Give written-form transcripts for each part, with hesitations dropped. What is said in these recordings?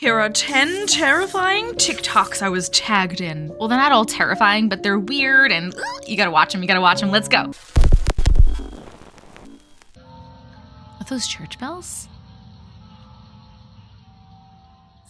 Here are 10 terrifying TikToks I was tagged in. Well, they're not all terrifying, but they're weird and you gotta watch them, let's go. Are those church bells?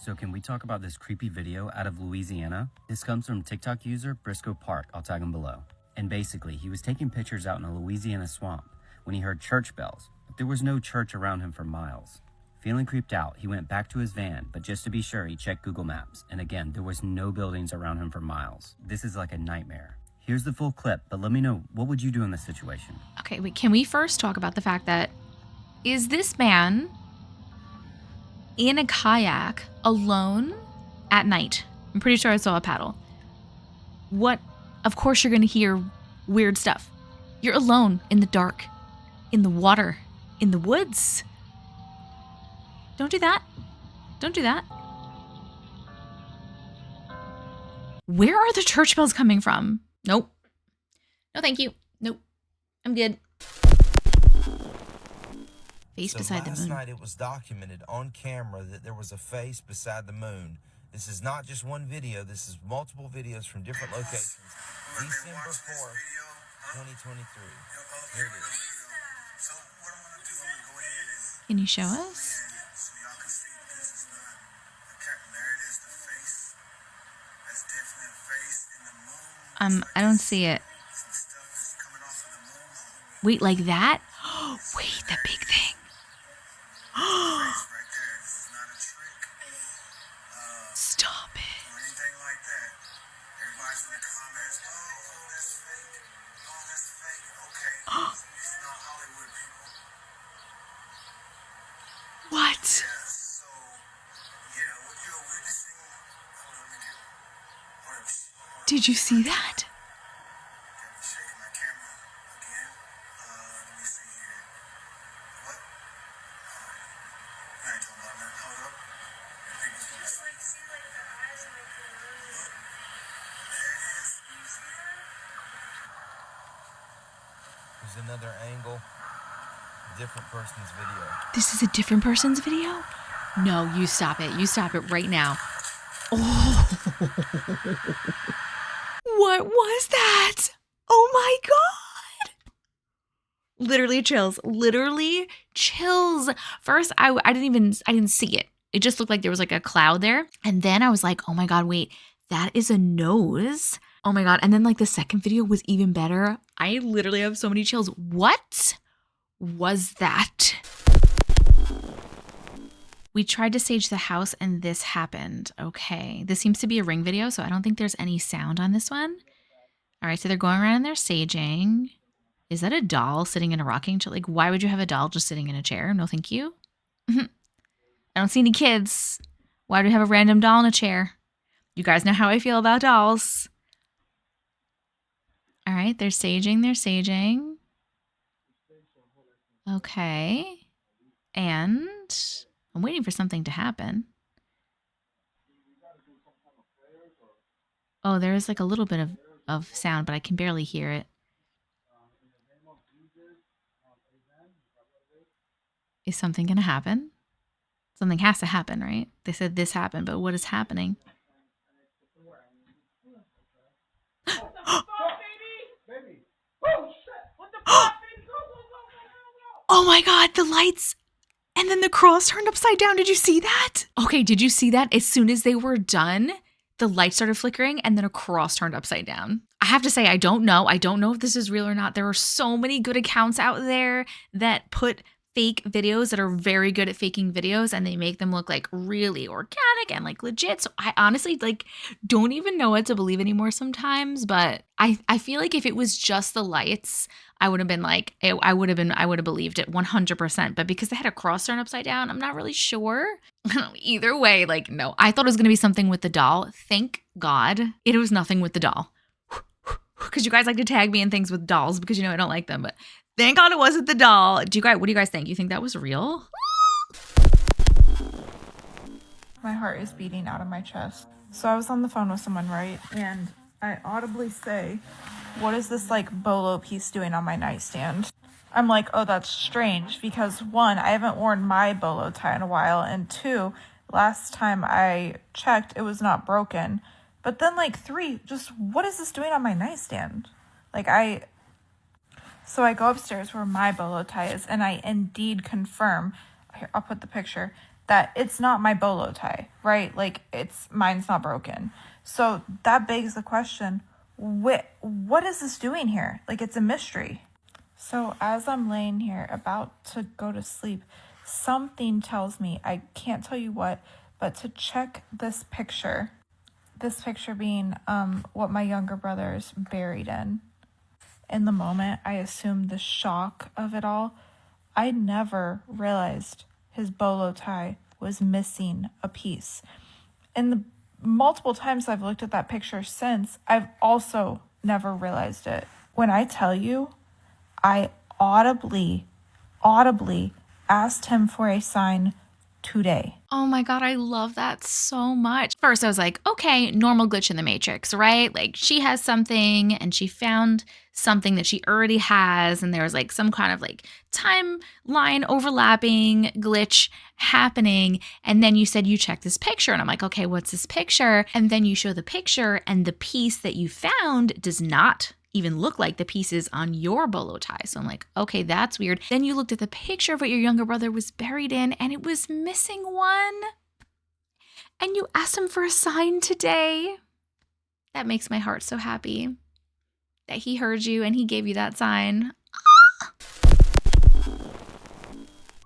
So can we talk about this creepy video out of Louisiana? This comes from TikTok user Briscoe Park, I'll tag him below. And basically, he was taking pictures out in a Louisiana swamp when he heard church bells, but there was no church around him for miles. Feeling creeped out, he went back to his van, but just to be sure, he checked Google Maps. And again, there was no buildings around him for miles. This is like a nightmare. Here's the full clip, but let me know, what would you do in this situation? Okay, wait, can we first talk about the fact that, is this man in a kayak alone at night? I'm pretty sure I saw a paddle. What? Of course you're gonna hear weird stuff. You're alone in the dark, in the water, in the woods. Don't do that. Don't do that. Where are the church bells coming from? Nope. No, thank you. Nope. I'm good. Face beside the moon. Last night it was documented on camera that there was a face beside the moon. This is not just one video. This is multiple videos from different locations. December 4th, 2023. Here it is. Can you show us? I don't see it. Wait, like that? Wait, the big thing. Stop it. What? Did you see that? There's another angle, different person's video. This is a different person's video? No, you stop it. You stop it right now. Oh. What was that? Oh my God. Literally chills. Literally chills. First, I didn't see it. It just looked like there was like a cloud there. And then I was like, oh my God, wait, that is a nose. Oh my God. And then like the second video was even better. I literally have so many chills. What was that? We tried to sage the house and this happened. Okay. This seems to be a Ring video, so I don't think there's any sound on this one. All right. So they're going around and they're saging. Is that a doll sitting in a rocking chair? Like, why would you have a doll just sitting in a chair? No, thank you. I don't see any kids. Why do we have a random doll in a chair? You guys know how I feel about dolls. All right. They're saging. They're saging. Okay. And I'm waiting for something to happen. Oh, there is like a little bit of sound, but I can barely hear it. Is something going to happen? Something has to happen, right? They said this happened, but what is happening? Oh my God, the lights. And then the cross turned upside down. Did you see that? Okay, did you see that? As soon as they were done, the light started flickering and then a cross turned upside down. I have to say, I don't know. I don't know if this is real or not. There are so many good accounts out there that put fake videos that are very good at faking videos and they make them look like really organic and like legit. So I honestly like don't even know what to believe anymore sometimes, but I feel like if it was just the lights, I would have been like, I would have believed it 100%. But because they had a cross turned upside down, I'm not really sure. Either way, like, no, I thought it was going to be something with the doll. Thank God it was nothing with the doll. Because you guys like to tag me in things with dolls because you know I don't like them, but thank God it wasn't the doll. What do you guys think? You think that was real? My heart is beating out of my chest. So I was on the phone with someone, right? And I audibly say, what is this like bolo piece doing on my nightstand? I'm like, oh, that's strange because one, I haven't worn my bolo tie in a while. And two, Last time I checked, it was not broken. But then like 3, just what is this doing on my nightstand? So I go upstairs where my bolo tie is, and I indeed confirm, here, I'll put the picture, that it's not my bolo tie, right? Like, mine's not broken. So that begs the question, what is this doing here? Like, it's a mystery. So as I'm laying here about to go to sleep, something tells me, I can't tell you what, but to check this picture. This picture being what my younger brother is buried in. In the moment, I assumed the shock of it all. I never realized his bolo tie was missing a piece. And the multiple times I've looked at that picture since, I've also never realized it. When I tell you, I audibly asked him for a sign today. Oh my God, I love that so much. First, I was like, okay, normal glitch in the Matrix, right? Like she has something and she found something that she already has. And there was like some kind of like timeline overlapping glitch happening. And then you said you checked this picture. And I'm like, okay, what's this picture? And then you show the picture and the piece that you found does not even look like the pieces on your bolo tie. So I'm like, okay, that's weird. Then you looked at the picture of what your younger brother was buried in and it was missing one. And you asked him for a sign today. That makes my heart so happy that he heard you and he gave you that sign.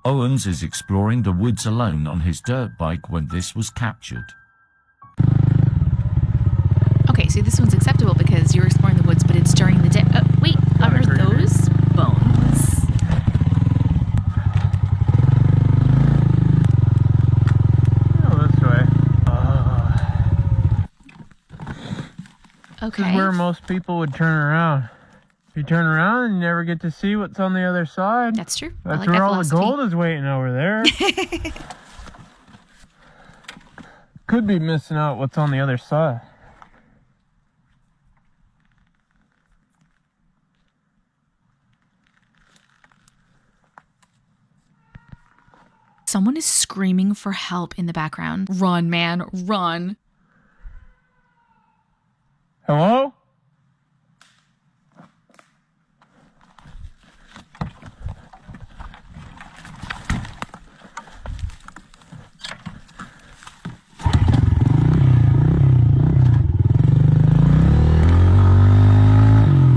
Owens is exploring the woods alone on his dirt bike when this was captured. Okay, so this one's acceptable because you're exploring the woods, but it's during the day. Wait, are those bones? Oh, this way. Okay. This is where most people would turn around. If you turn around, you never get to see what's on the other side. That's true. That's like where that all the philosophy. gold is waiting over there. Could be missing out what's on the other side. Someone is screaming for help in the background. Run, man, run. Hello?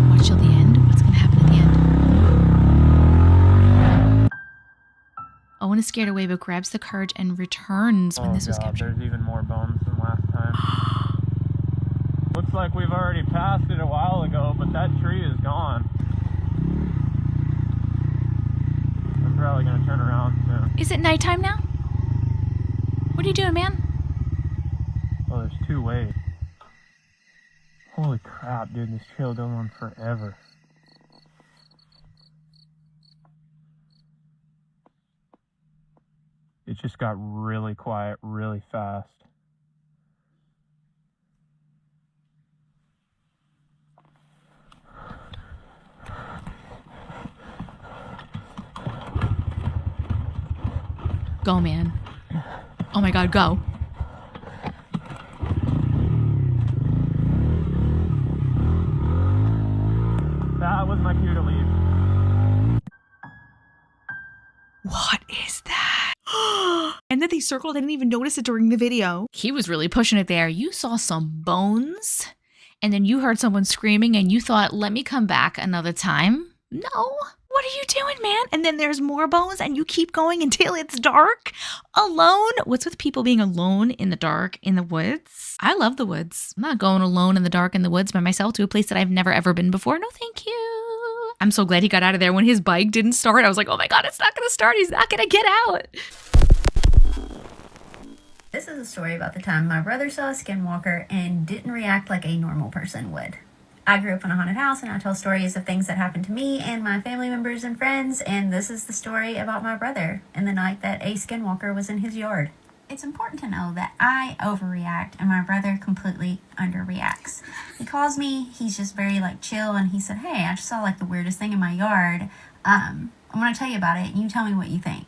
Watch till the end. What's going to happen at the end? Owen is scared away, but grabs the courage and returns when this was captured. There's even more bones than last time. Looks like we've already passed it a while ago, but that tree is gone. I'm probably gonna turn around soon. Is it nighttime now? What are you doing, man? Oh, there's 2 ways. Holy crap, dude, this trail goes on forever. It just got really quiet really fast. Go, man. Oh my God, go. That was my cue to leave. What is that? And then they circled. I didn't even notice it during the video. He was really pushing it there. You saw some bones and then you heard someone screaming and you thought, let me come back another time. No. What are you doing, man? And then there's more bones and you keep going until it's dark alone. What's with people being alone in the dark in the woods? I love the woods. I'm not going alone in the dark in the woods by myself to a place that I've never ever been before. No, thank you. I'm so glad he got out of there when his bike didn't start. I was like, oh my God, it's not going to start. He's not going to get out. This is a story about the time my brother saw a skinwalker and didn't react like a normal person would. I grew up in a haunted house and I tell stories of things that happened to me and my family members and friends, and this is the story about my brother and the night that a skinwalker was in his yard. It's important to know that I overreact and my brother completely underreacts. He calls me, he's just very chill, and he said, hey, I just saw the weirdest thing in my yard. I'm going to tell you about it and you tell me what you think.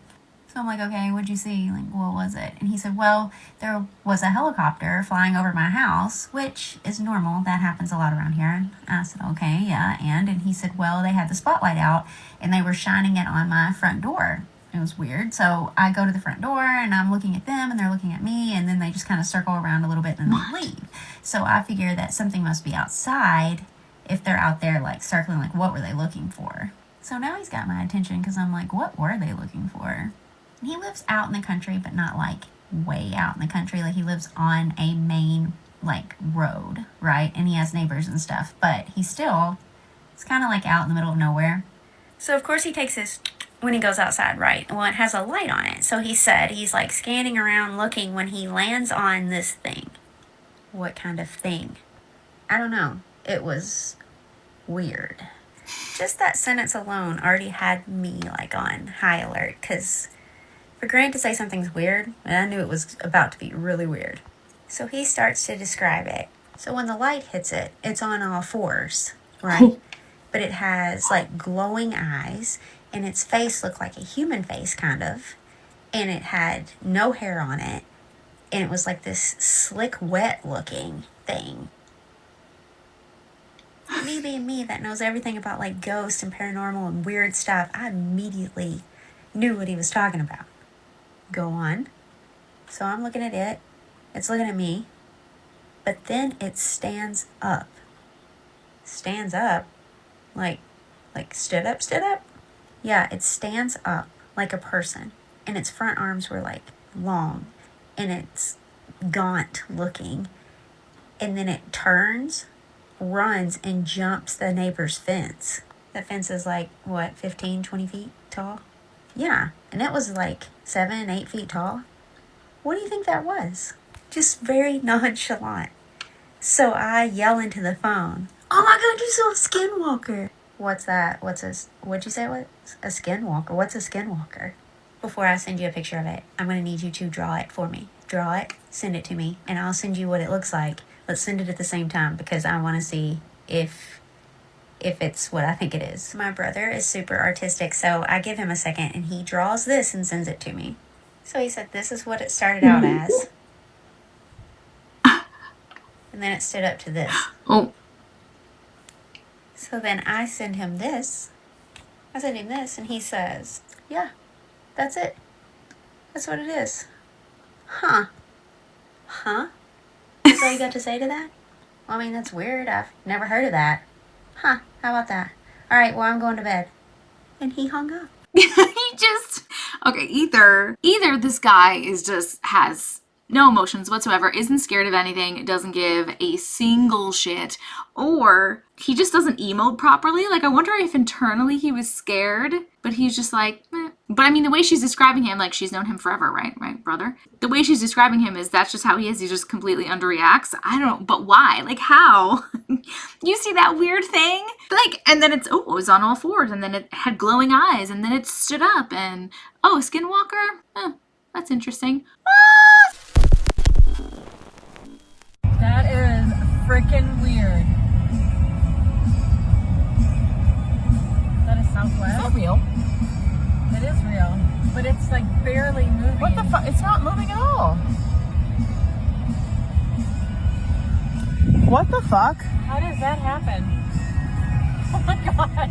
So I'm like, okay, what'd you see? Like, what was it? And he said, well, there was a helicopter flying over my house, which is normal. That happens a lot around here. And I said, okay, yeah, and he said, well, they had the spotlight out, and they were shining it on my front door. It was weird. So I go to the front door, and I'm looking at them, and they're looking at me, and then they just kind of circle around a little bit and then leave. So I figure that something must be outside if they're out there, like, circling, like, what were they looking for? So now he's got my attention because I'm like, what were they looking for? And he lives out in the country, but not, like, way out in the country. Like, he lives on a main, like, road, right? And he has neighbors and stuff. But it's kind of, like, out in the middle of nowhere. So, of course, he takes his when he goes outside, right? Well, it has a light on it. So he said he's, like, scanning around looking when he lands on this thing. What kind of thing? I don't know. It was weird. Just that sentence alone already had me, like, on high alert, because for Grant to say something's weird, and I knew it was about to be really weird. So he starts to describe it. So when the light hits it, it's on all fours, right? But it has, like, glowing eyes, and its face looked like a human face, kind of. And it had no hair on it, and it was like this slick, wet-looking thing. Me being me that knows everything about, like, ghosts and paranormal and weird stuff, I immediately knew what he was talking about. Go on. So I'm looking at it. It's looking at me. But then it stands up. Stands up? Like stood up? Yeah, it stands up like a person. And its front arms were, like, long. And it's gaunt looking. And then it turns, runs, and jumps the neighbor's fence. That fence is, like, what, 15, 20 feet tall? Yeah, and it was like 7, 8 feet tall. What do you think that was? Just very nonchalant. So I yell into the phone, oh my God, you saw a skinwalker. What's that? What'd you say it was? A skinwalker? What's a skinwalker? Before I send you a picture of it, I'm going to need you to draw it for me. Draw it, send it to me, and I'll send you what it looks like. Let's send it at the same time because I want to see if it's what I think it is. My brother is super artistic, so I give him a second, and he draws this and sends it to me. So he said this is what it started out as. And then it stood up to this. Oh. So then I send him this. And he says, yeah, that's it. That's what it is. Huh? That's all you got to say to that? Well, I mean, that's weird. I've never heard of that. Huh, how about that? All right, well, I'm going to bed. And he hung up. Either this guy has no emotions whatsoever, isn't scared of anything, doesn't give a single shit, or he just doesn't emote properly. Like, I wonder if internally he was scared, but he's just like, meh. But I mean, the way she's describing him, like, she's known him forever, right? Right, brother? The way she's describing him is that's just how he is. He just completely underreacts. I don't, but why? Like, how? You see that weird thing? Like, and then it was on all fours, and then it had glowing eyes, and then it stood up, and, Skinwalker? That's interesting. That is freaking weird. That is Southwest. Is that real? It is real, but it's like barely moving. What the fuck? It's not moving at all. What the fuck? How does that happen? Oh my God.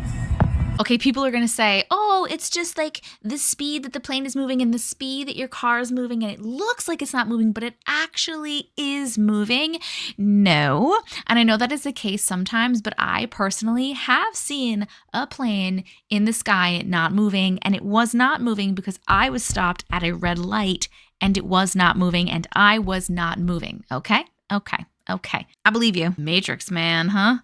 Okay, people are going to say, oh, it's just like the speed that the plane is moving and the speed that your car is moving, and it looks like it's not moving, but it actually is moving. No. And I know that is the case sometimes, but I personally have seen a plane in the sky not moving, and it was not moving because I was stopped at a red light, and it was not moving, and I was not moving. Okay? Okay. I believe you. Matrix man, huh?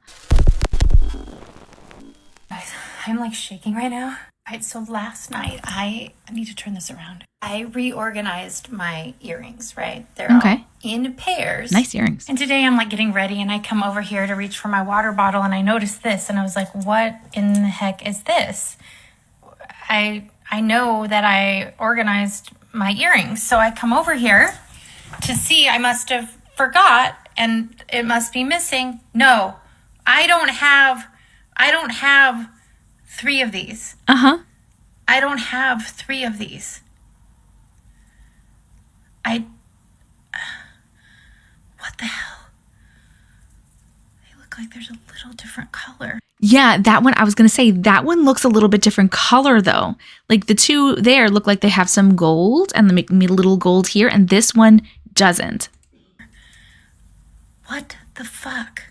Guys, I'm like shaking right now. All right, so last night, I need to turn this around. I reorganized my earrings, right? They're all in pairs. Nice earrings. And today I'm like getting ready and I come over here to reach for my water bottle and I noticed this and I was like, what in the heck is this? I know that I organized my earrings. So I come over here to see. I must have forgot and it must be missing. No, I don't have 3 of these. Uh-huh. I don't have 3 of these. What the hell? They look like there's a little different color. Yeah, that one, I was going to say, that one looks a little bit different color though. Like the two there look like they have some gold and they make me a little gold here. And this one doesn't. What the fuck?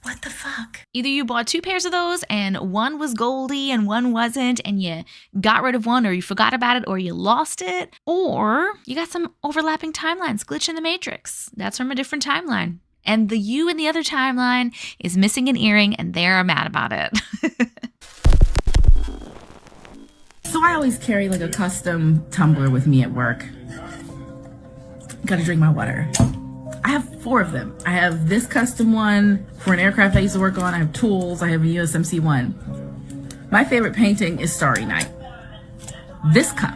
What the fuck? Either you bought 2 pairs of those and one was goldy and one wasn't, and you got rid of one, or you forgot about it, or you lost it, or you got some overlapping timelines, glitch in the matrix. That's from a different timeline. And the you in the other timeline is missing an earring and they're mad about it. So I always carry like a custom tumbler with me at work. Gotta drink my water. I have 4 of them. I have this custom one for an aircraft I used to work on. I have tools. I have a USMC one. My favorite painting is Starry Night. This cup,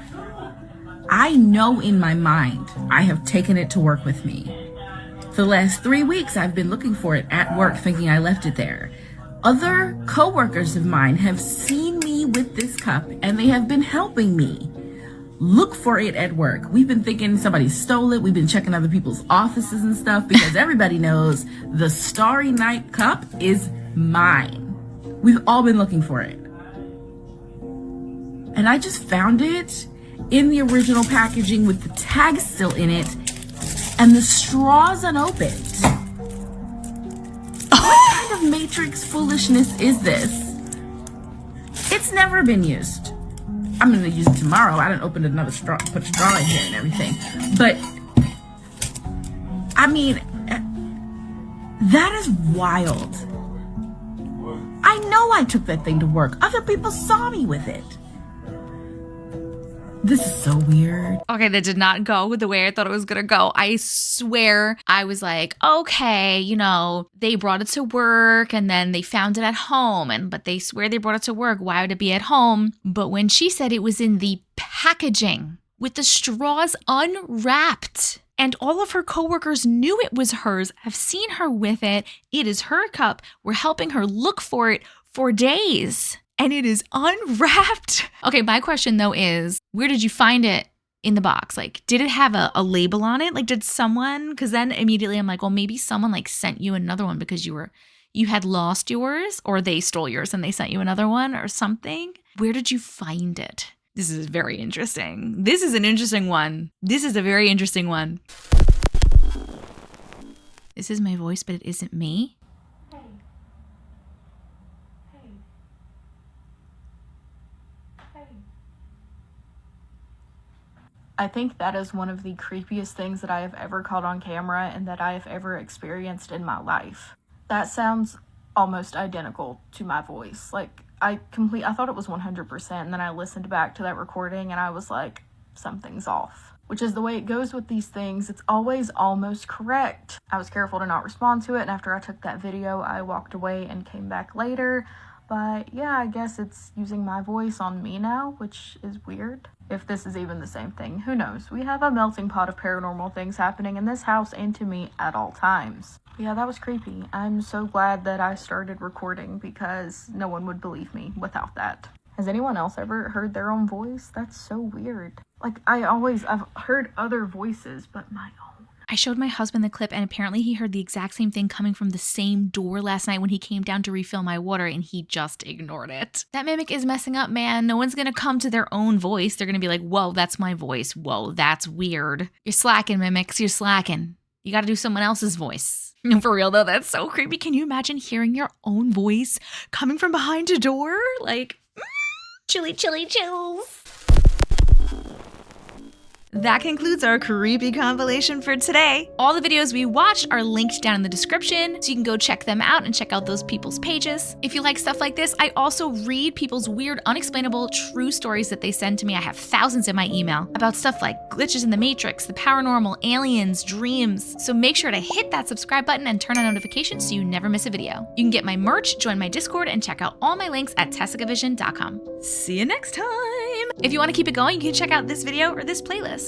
I know in my mind I have taken it to work with me. For the last 3 weeks, I've been looking for it at work, thinking I left it there. Other co-workers of mine have seen me with this cup and they have been helping me look for it at work. We've been thinking somebody stole it. We've been checking other people's offices and stuff because everybody knows the Starry Night cup is mine. We've all been looking for it. And I just found it in the original packaging with the tag still in it and the straws unopened. What kind of Matrix foolishness is this? It's never been used. I'm gonna use it tomorrow. I didn't open another straw, put straw in here and everything. But, I mean, that is wild. I know I took that thing to work. Other people saw me with it. This is so weird. Okay, that did not go the way I thought it was gonna go. I swear I was like, okay, you know, they brought it to work and then they found it at home, but they swear they brought it to work. Why would it be at home? But when she said it was in the packaging with the straws unwrapped and all of her coworkers knew it was hers, have seen her with it, it is her cup, we're helping her look for it for days. And it is unwrapped. Okay, my question though is, where did you find it in the box? Like, did it have a label on it? Like, did someone, because then immediately I'm like, well, maybe someone like sent you another one because you had lost yours, or they stole yours and they sent you another one or something. Where did you find it? This is very interesting. This is an interesting one. This is a very interesting one. This is my voice, but it isn't me. I think that is one of the creepiest things that I have ever caught on camera and that I have ever experienced in my life. That sounds almost identical to my voice. Like, I thought it was 100%, and then I listened back to that recording and I was like, something's off. Which is the way it goes with these things. It's always almost correct. I was careful to not respond to it, and after I took that video, I walked away and came back later. But yeah, I guess it's using my voice on me now, which is weird. If this is even the same thing, who knows? We have a melting pot of paranormal things happening in this house and to me at all times. But yeah, that was creepy. I'm so glad that I started recording because no one would believe me without that. Has anyone else ever heard their own voice? That's so weird. Like, I've heard other voices, but my own. I showed my husband the clip and apparently he heard the exact same thing coming from the same door last night when he came down to refill my water and he just ignored it. That mimic is messing up, man. No one's gonna come to their own voice. They're gonna be like, whoa, that's my voice. Whoa, that's weird. You're slacking, mimics. You're slacking. You gotta do someone else's voice. No, for real though, that's so creepy. Can you imagine hearing your own voice coming from behind a door? Like, chilly, chilly chills. That concludes our creepy compilation for today. All the videos we watched are linked down in the description, so you can go check them out and check out those people's pages. If you like stuff like this, I also read people's weird, unexplainable, true stories that they send to me. I have thousands in my email about stuff like glitches in the Matrix, the paranormal, aliens, dreams. So make sure to hit that subscribe button and turn on notifications so you never miss a video. You can get my merch, join my Discord, and check out all my links at tessicavision.com. See you next time! If you want to keep it going, you can check out this video or this playlist.